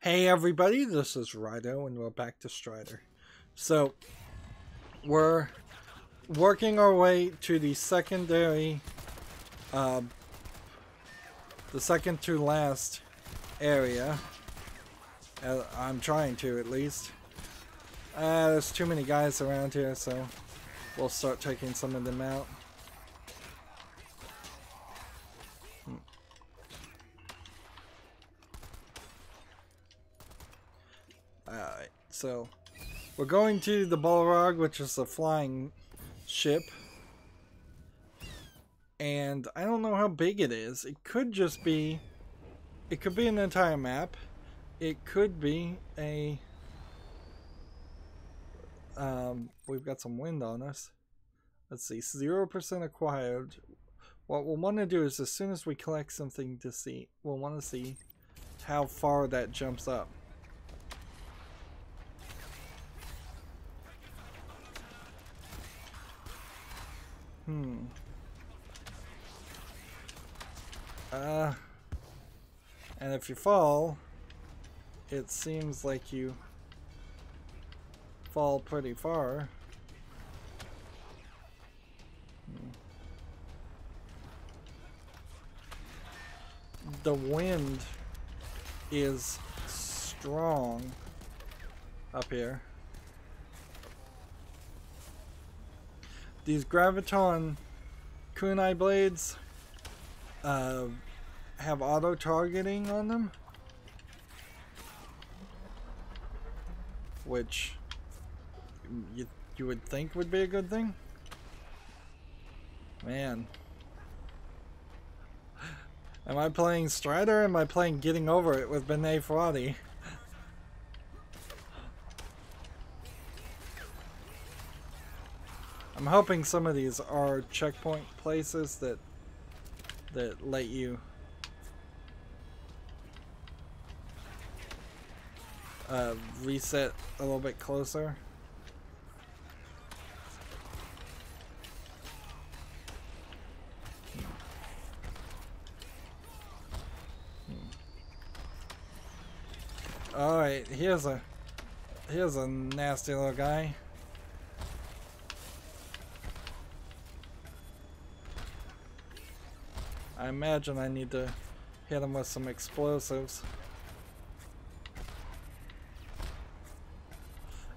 Hey everybody, this is Rydo and we're back to Strider. So, we're working our way to the secondary, the second to last area. I'm trying to, at least. There's too many guys around here, so we'll start taking some of them out. Alright, so we're going to the Balrog, which is a flying ship. And I don't know how big it is. It could just be, it could be an entire map. It could be a, we've got some wind on us. Let's see, 0% acquired. What we'll want to do is as soon as we collect something to see, we'll want to see how far that jumps up. And if you fall, it seems like you fall pretty far. The wind is strong up here. These graviton kunai blades have auto targeting on them, which you would think would be a good thing. Man, am I playing Strider or am I playing Getting Over It with Bene Ferrati? I'm hoping some of these are checkpoint places that let you reset a little bit closer. Alright, here's a nasty little guy. I imagine I need to hit him with some explosives.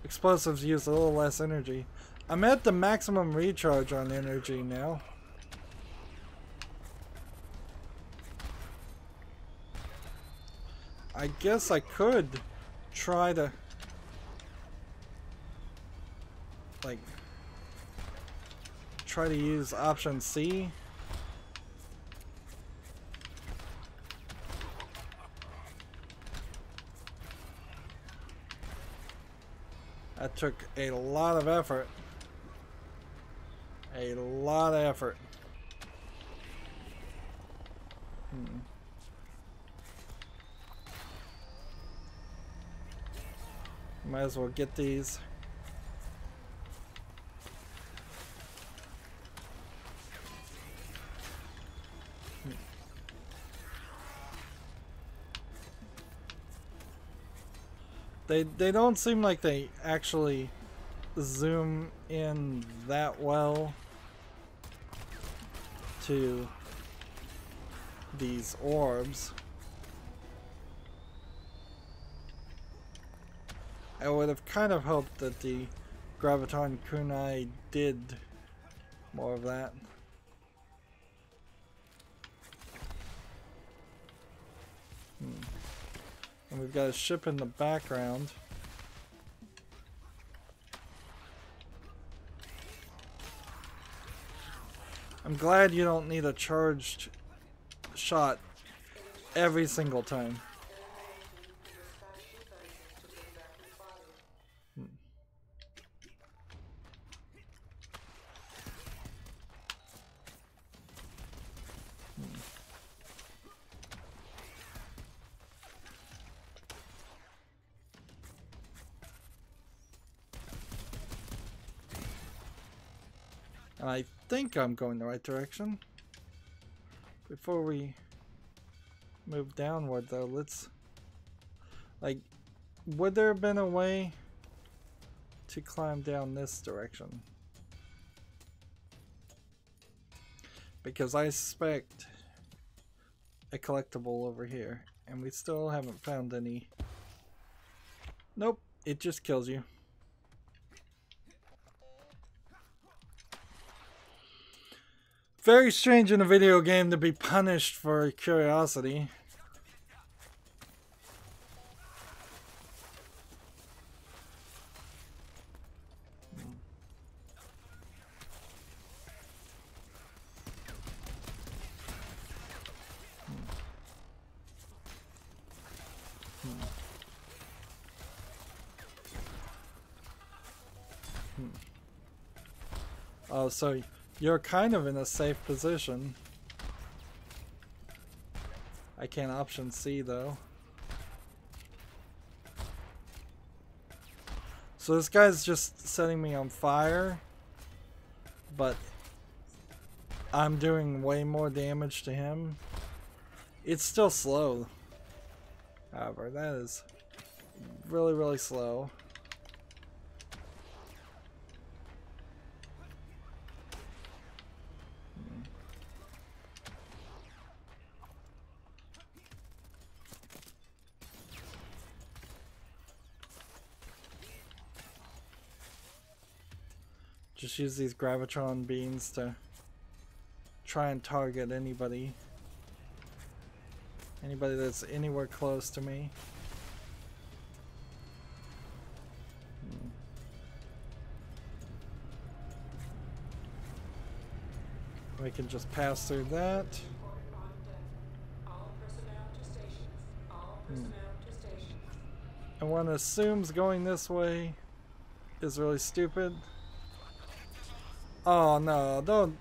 Explosives use a little less energy. I'm at the maximum recharge on energy now. I guess I could try to try to use option C. That took a lot of effort. A lot of effort. Might as well get these. They don't seem like they actually zoom in that well to these orbs. I would have kind of hoped that the graviton kunai did more of that. And we've got a ship in the background. I'm glad you don't need a charged shot every single time. And I think I'm going the right direction. Before we move downward though, let's Like, would there have been a way to climb down this direction? Because I suspect a collectible over here, and we still haven't found any. Nope, it just kills you. Very strange in a video game to be punished for curiosity. Oh, so you're kind of in a safe position. I can't option C though. So this guy's just setting me on fire, but I'm doing way more damage to him. It's still slow. However, that is really, really slow. Just use these gravitron beams to try and target anybody that's anywhere close to me. We can just pass through that. And one assumes going this way is really stupid. Oh no, don't.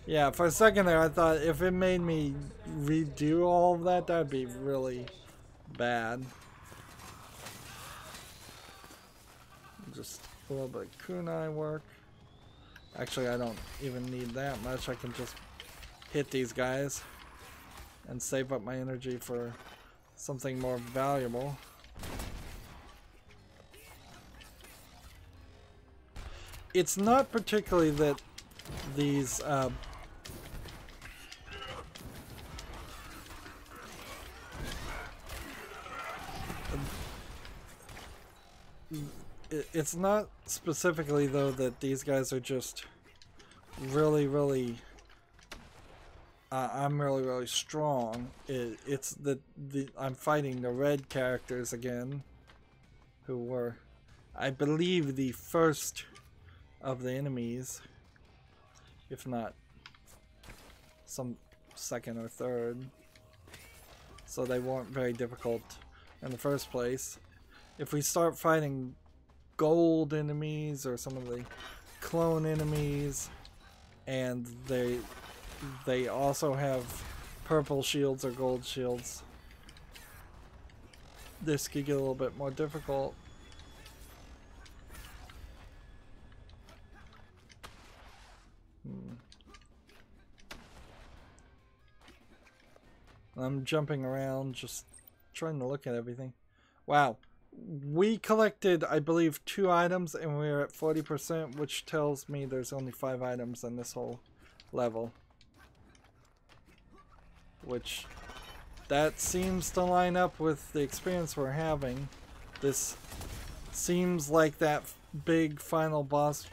Yeah, for a second there I thought if it made me redo all of that, that'd be really bad. Just a little bit of kunai work. Actually, I don't even need that much. I can just hit these guys and save up my energy for something more valuable. It's not particularly that these it's not specifically though that these guys are just really I'm really strong. It's that I'm fighting the red characters again, who were, I believe, the first of the enemies, if not some second or third, so they weren't very difficult in the first place. If we start fighting gold enemies or some of the clone enemies, and they also have purple shields or gold shields, this could get a little bit more difficult. I'm jumping around, just trying to look at everything. Wow. We collected, I believe, 2 items, and we're at 40%, which tells me there's only 5 items in this whole level. Which, that seems to line up with the experience we're having. This seems like that big final boss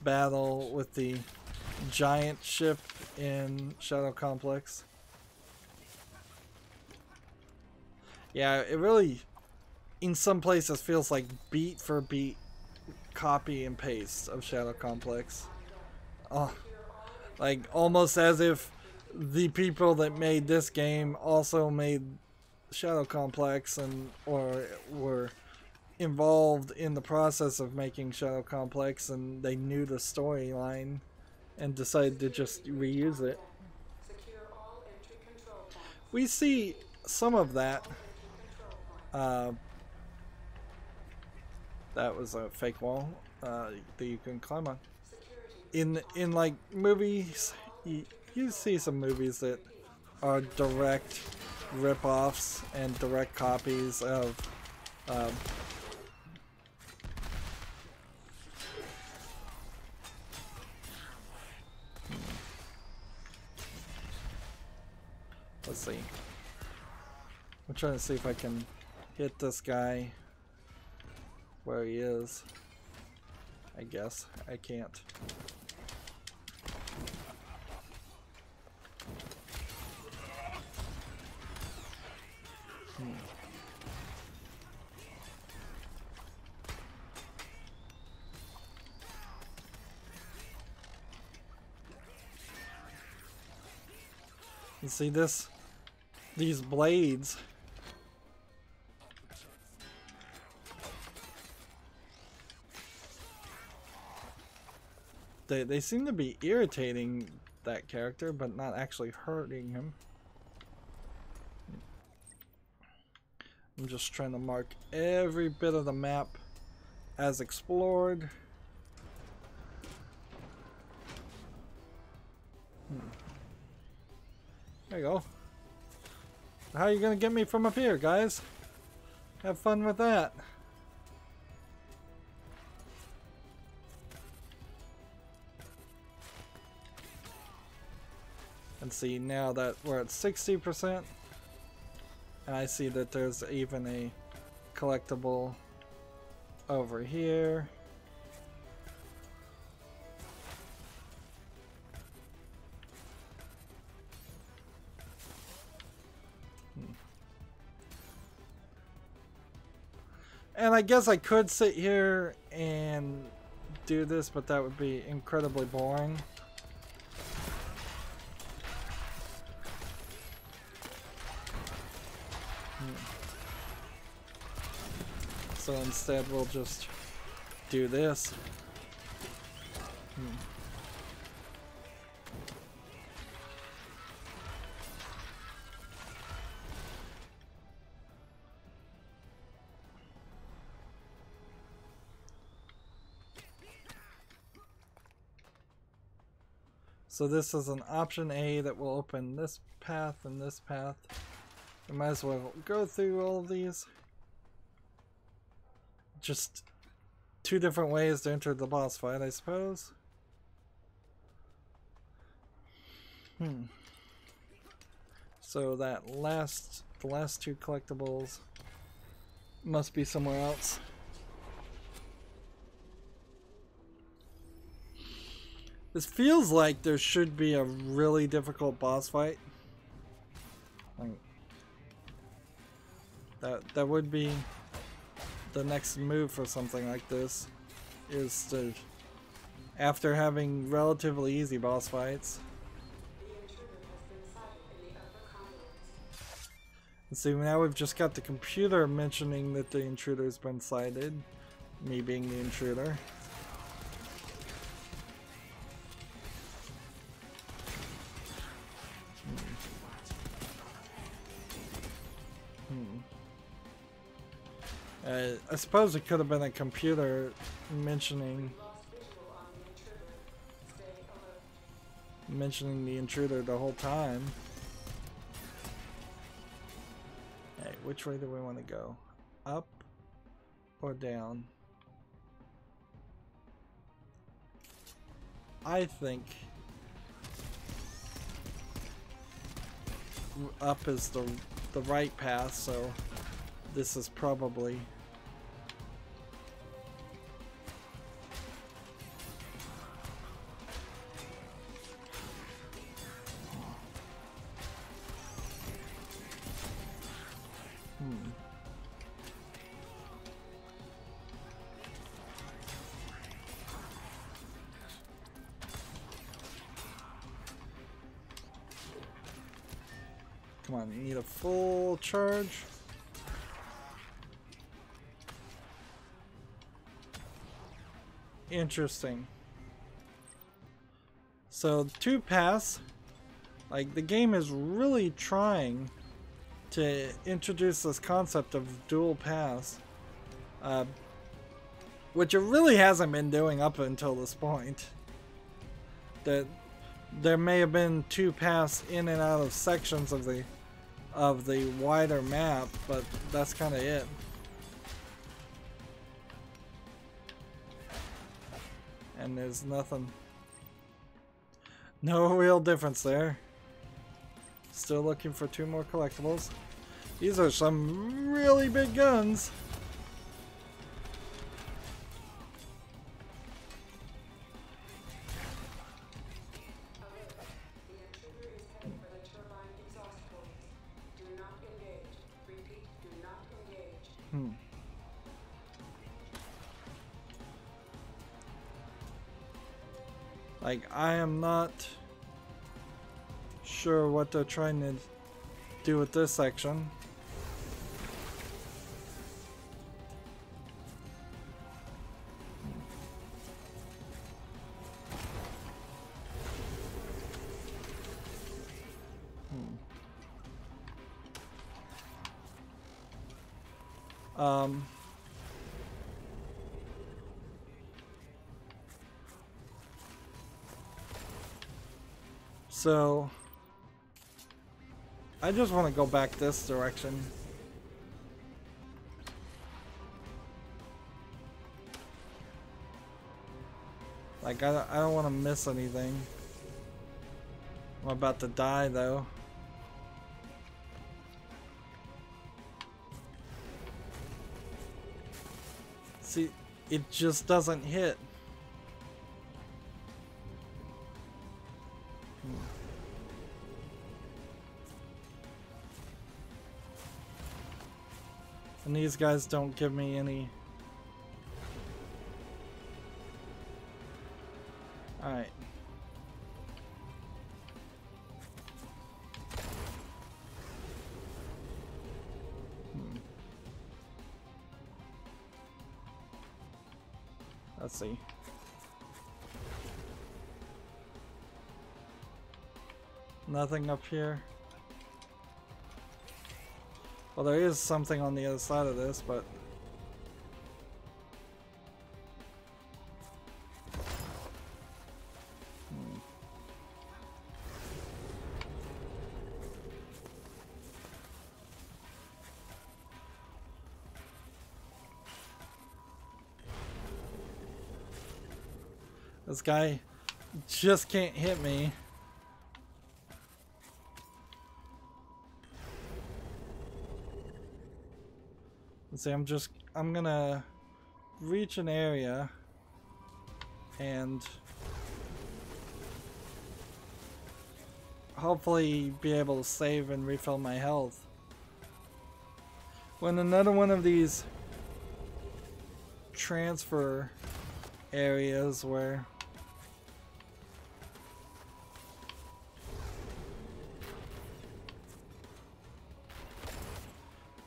battle with the giant ship in Shadow Complex. Yeah, it really, in some places, feels like beat for beat copy and paste of Shadow Complex. Oh, like almost as if the people that made this game also made Shadow Complex and or were involved in the process of making Shadow Complex, and they knew the storyline and decided to just reuse it. We see some of that. That was a fake wall that you can climb on. In like movies, you see some movies that are direct rip-offs and direct copies of let's see. I'm trying to see if I can hit this guy where he is. I guess I can't. You see this? These blades. They seem to be irritating that character, but not actually hurting him. I'm just trying to mark every bit of the map as explored. There you go. How are you gonna get me from up here, guys? Have fun with that. And see, now that we're at 60%, and I see that there's even a collectible over here. And I guess I could sit here and do this, but that would be incredibly boring. So instead we'll just do this. So this is an option A that will open this path and this path. We might as well go through all of these. Just two different ways to enter the boss fight, I suppose. So that the last two collectibles must be somewhere else. This feels like there should be a really difficult boss fight. That would be the next move for something like this, is to, after having relatively easy boss fights. And see, now we've just got the computer mentioning that the intruder's been sighted, me being the intruder. I suppose it could have been a computer mentioning the intruder the whole time. Hey, which way do we want to go? Up or down? I think up is the right path, so this is probably Come on, you need a full charge. Interesting. So, two paths. Like, the game is really trying to introduce this concept of dual paths. Which it really hasn't been doing up until this point. That there may have been two paths in and out of sections of the of the wider map, but that's kind of it. And there's nothing. No real difference there. Still looking for 2 more collectibles. These are some really big guns. Like, I am not sure what they're trying to do with this section. So I just want to go back this direction. Like, I don't want to miss anything. I'm about to die though. See, it just doesn't hit. And these guys don't give me any. Alright. Let's see. Nothing up here. Well, there is something on the other side of this, but this guy just can't hit me. See, I'm gonna reach an area and hopefully be able to save and refill my health. When another one of these transfer areas where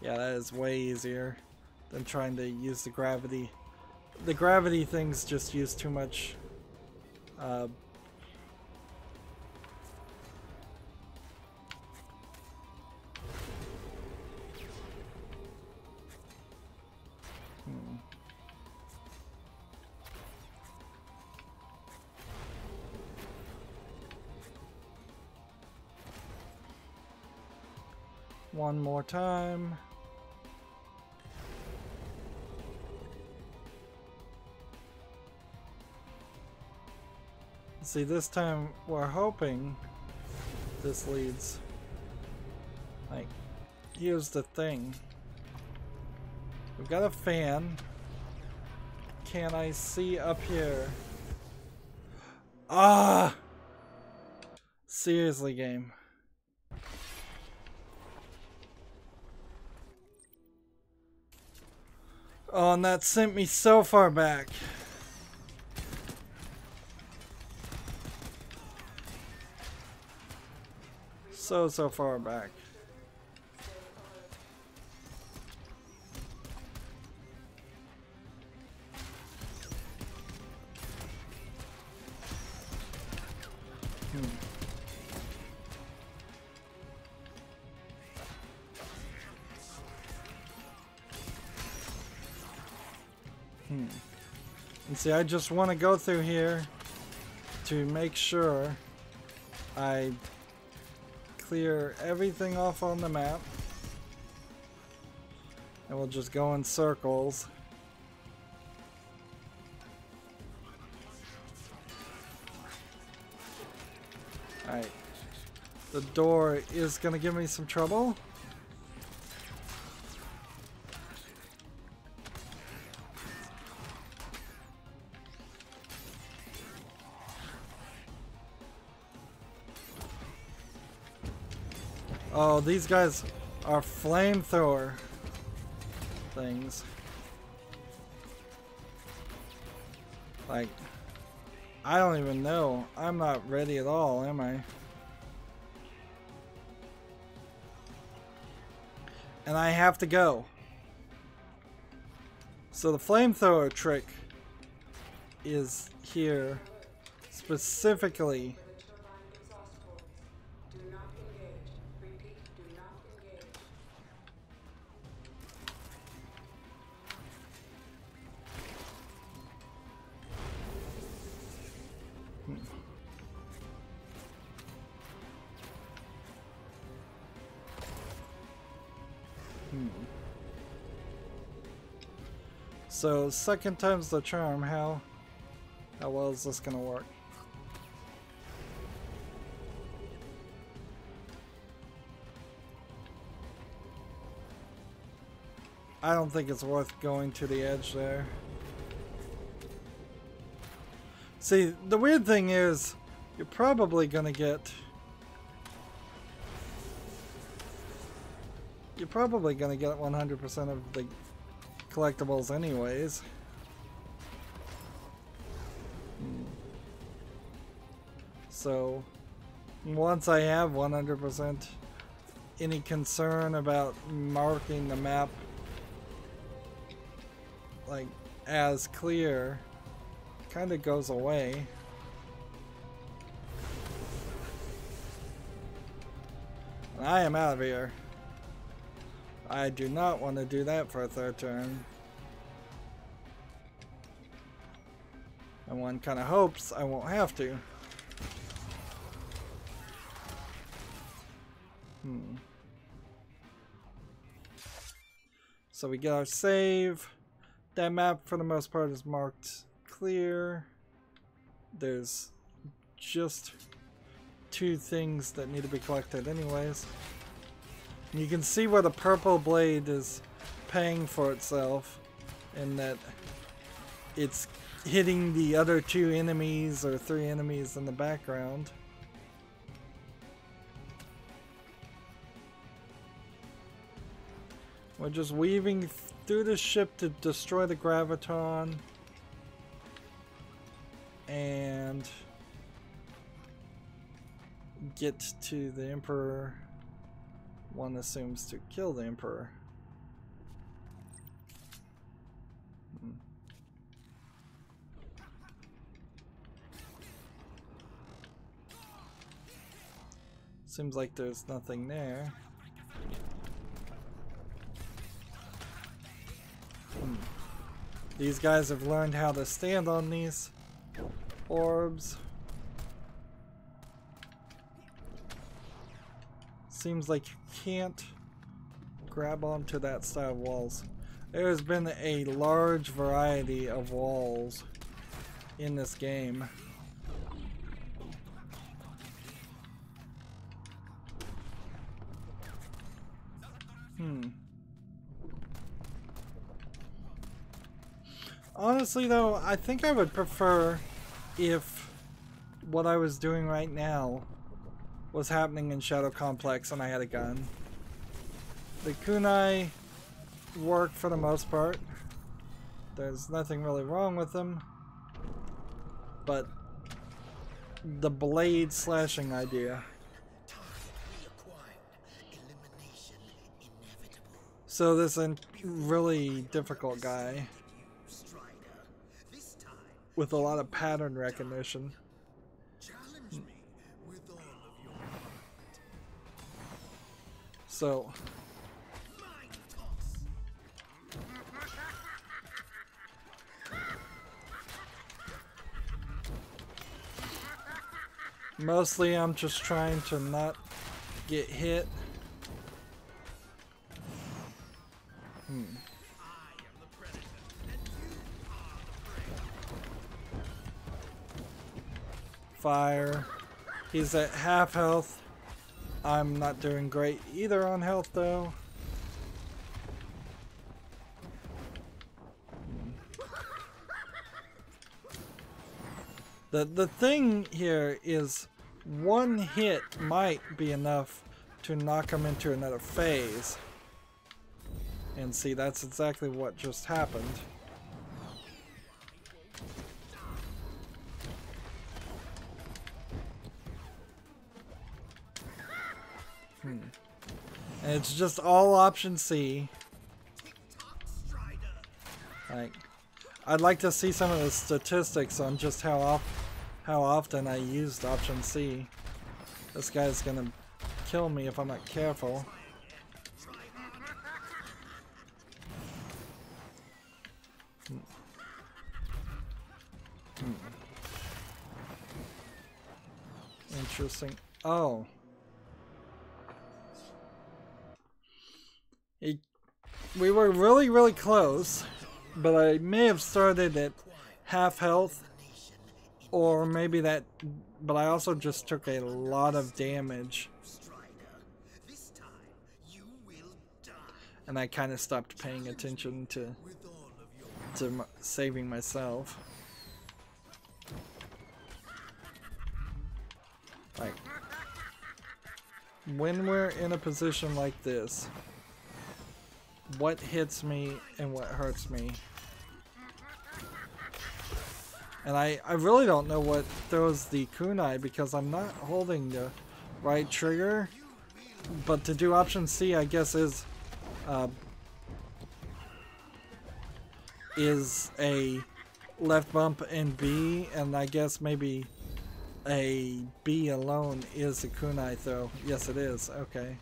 yeah, that is way easier than trying to use the gravity. The gravity things just use too much One more time. See, this time we're hoping this leads. Like, here's the thing. We've got a fan. Can I see up here? Ah! Seriously, game. Oh, and that sent me so far back. So far back. And see, I just want to go through here to make sure I clear everything off on the map. And we'll just go in circles. Alright. The door is gonna give me some trouble. Oh, these guys are flamethrower things. Like, I don't even know. I'm not ready at all, am I? And I have to go. So the flamethrower trick is here specifically. So second time's the charm. How well is this gonna work? I don't think it's worth going to the edge there. See, the weird thing is, you're probably gonna get... You're probably gonna get 100% of the collectibles anyways. So once I have 100%, any concern about marking the map like as clear kind of goes away. And I am out of here. I do not want to do that for a third turn. And one kind of hopes I won't have to. So we get our save. That map for the most part is marked clear. There's just 2 things that need to be collected anyways. You can see where the purple blade is paying for itself, in that it's hitting the other 2 enemies or 3 enemies in the background. We're just weaving through the ship to destroy the graviton and get to the Emperor. One assumes to kill the Emperor. Seems like there's nothing there. These guys have learned how to stand on these orbs. Seems like you can't grab onto that style of walls. There's been a large variety of walls in this game. Honestly though, I think I would prefer if what I was doing right now was happening in Shadow Complex and I had a gun. The kunai work for the most part. There's nothing really wrong with them. But the blade slashing idea. So this really difficult guy with a lot of pattern recognition. So mostly I'm just trying to not get hit. Fire. He's at half health. I'm not doing great either on health though. The thing here is one hit might be enough to knock him into another phase. And see, that's exactly what just happened. And it's just all option C. Like, I'd like to see some of the statistics on just how often I used option C. This guy's gonna kill me if I'm not careful. Interesting. Oh. We were really close, but I may have started at half health, or maybe that, but I also just took a lot of damage. And I kind of stopped paying attention to saving myself. Like, when we're in a position like this, what hits me and what hurts me. And I really don't know what throws the kunai because I'm not holding the right trigger. But to do option C, I guess is a left bump and B, and I guess maybe a B alone is a kunai throw. Yes, it is. Okay.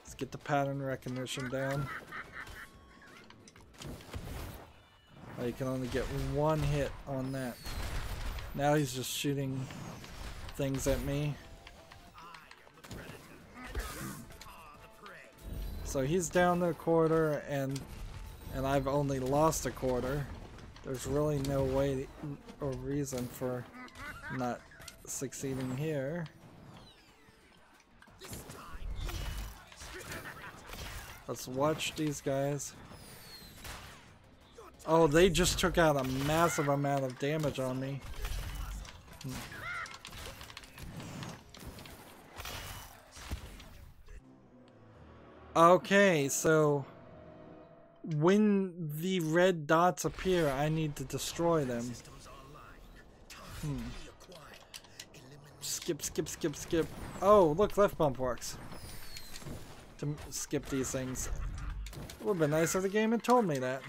Let's get the pattern recognition down. Oh, you can only get one hit on that. Now he's just shooting things at me. So he's down the quarter, and I've only lost a quarter. There's really no way or reason for not succeeding here. Let's watch these guys. Oh, they just took out a massive amount of damage on me. Okay, so when the red dots appear, I need to destroy them. Skip, skip, skip, skip. Oh, look, left bump works. To skip these things. It would have been nice if the game had told me that.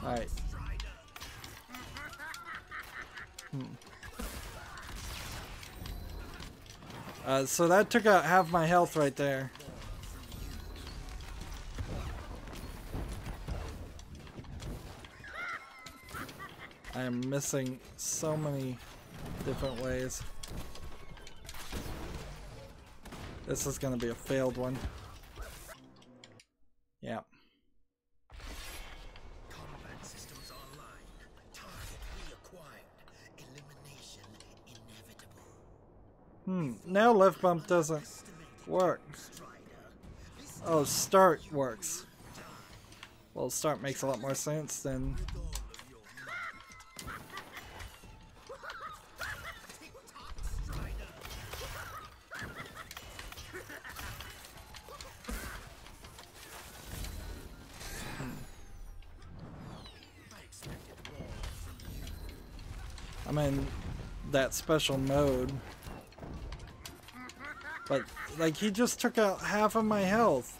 Alright. So that took out half my health right there. I am missing so many different ways. This is gonna be a failed one. Yeah. Now left bump doesn't work. Oh, start works. Well, start makes a lot more sense than... I'm in that special mode. But, like, he just took out half of my health.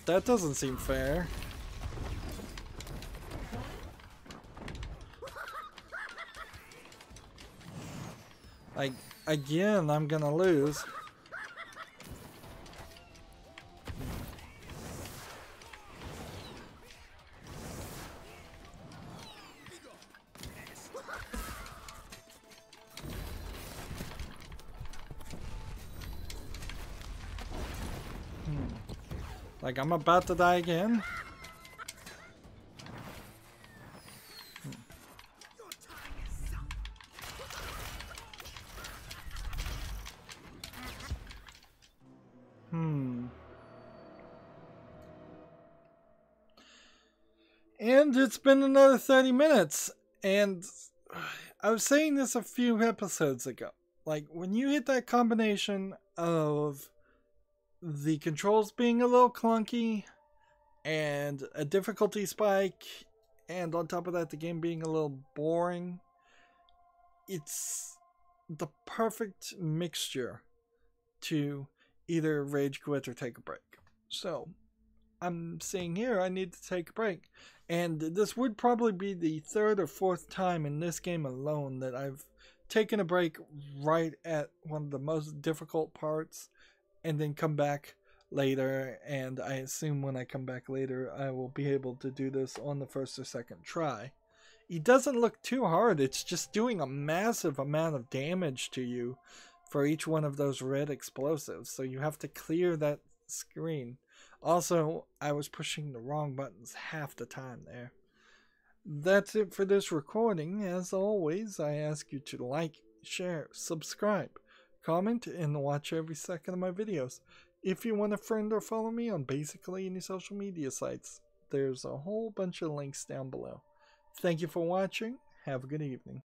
That doesn't seem fair. Like, again, I'm gonna lose. Like, I'm about to die again. And it's been another 30 minutes. And I was saying this a few episodes ago. Like, when you hit that combination of the controls being a little clunky and a difficulty spike, and on top of that, the game being a little boring, it's the perfect mixture to either rage quit or take a break. So, I'm saying here I need to take a break. And this would probably be the third or fourth time in this game alone that I've taken a break right at one of the most difficult parts and then come back later. And I assume when I come back later, I will be able to do this on the first or second try. It doesn't look too hard. It's just doing a massive amount of damage to you for each one of those red explosives. So you have to clear that screen. Also, I was pushing the wrong buttons half the time there. That's it for this recording. As always, I ask you to like, share, subscribe, comment, and watch every second of my videos. If you want to friend or follow me on basically any social media sites, there's a whole bunch of links down below. Thank you for watching. Have a good evening.